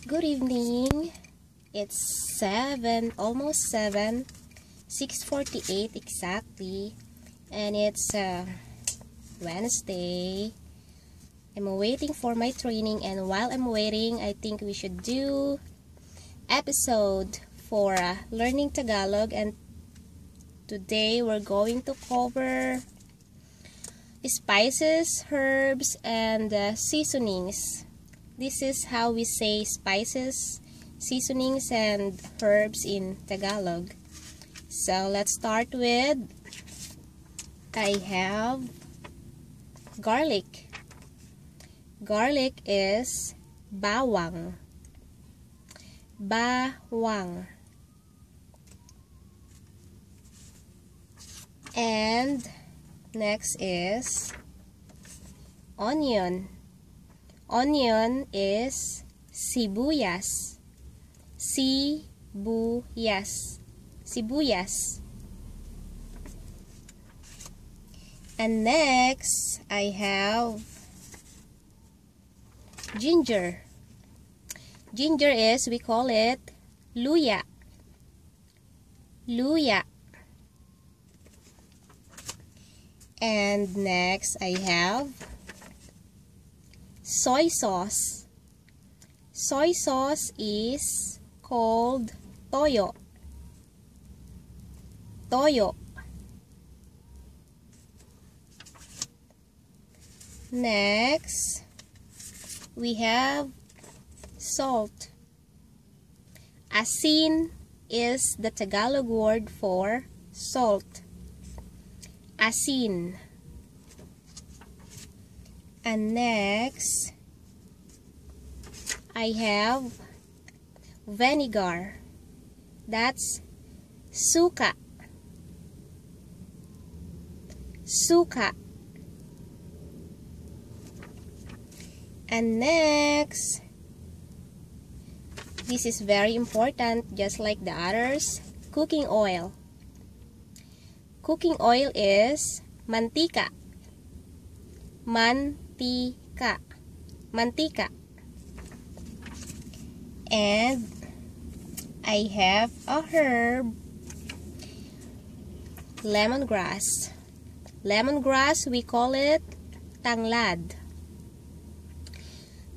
Good evening. It's 7, almost 7, 6:48 exactly, and it's Wednesday. I'm waiting for my training, and while I'm waiting, I think we should do episode for learning Tagalog, and today we're going to cover spices, herbs, and seasonings. This is how we say spices, seasonings, and herbs in Tagalog. So let's start with, I have garlic. Garlic is bawang. Bawang. And next is onion. Onion is sibuyas. Sibuyas. Sibuyas. And next, I have ginger. Ginger is, we call it luya. Luya. And next, I have soy sauce. Soy sauce is called toyo. Toyo. Next, we have salt. Asin is the Tagalog word for salt. Asin. And next, I have vinegar. That's suka. Suka. And next, this is very important, just like the others, cooking oil. Cooking oil is mantika. Mantika. Mantika. And I have a herb, lemongrass. Lemongrass, we call it tanglad.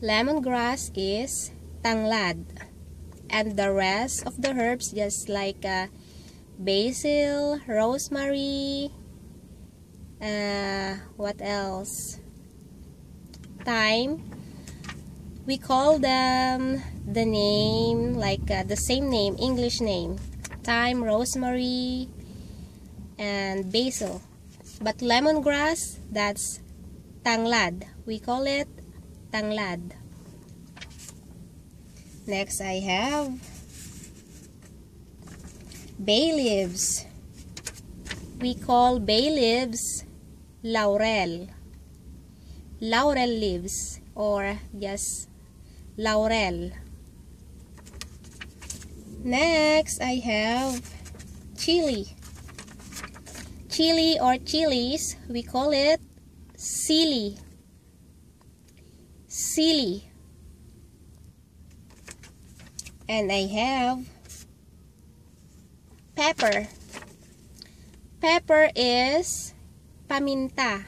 Lemongrass is tanglad. And the rest of the herbs, just like basil, rosemary, what else? Thyme. We call them the name, like the same name, English name. Thyme, rosemary, and basil. But lemongrass, that's tanglad. We call it tanglad. Next, I have bay leaves. We call bay leaves laurel. Laurel leaves, or just laurel. Next, I have chili. Chili or chilies, we call it sili. Sili. And I have pepper. Pepper is paminta.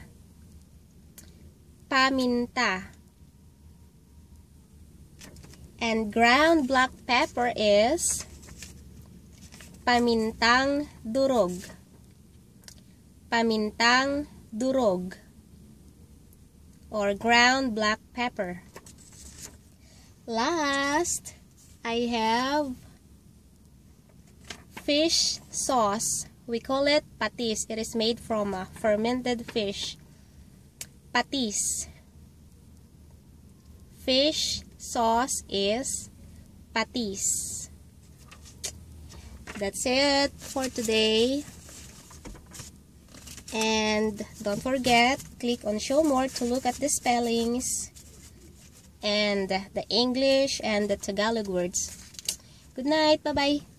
Paminta. And ground black pepper is pamintang durog. Pamintang durog, or ground black pepper. Last, I have fish sauce. We call it patis. It is made from fermented fish. Patis. Fish sauce is patis. That's it for today. And don't forget, click on show more to look at the spellings and the English and the Tagalog words. Good night. Bye-bye.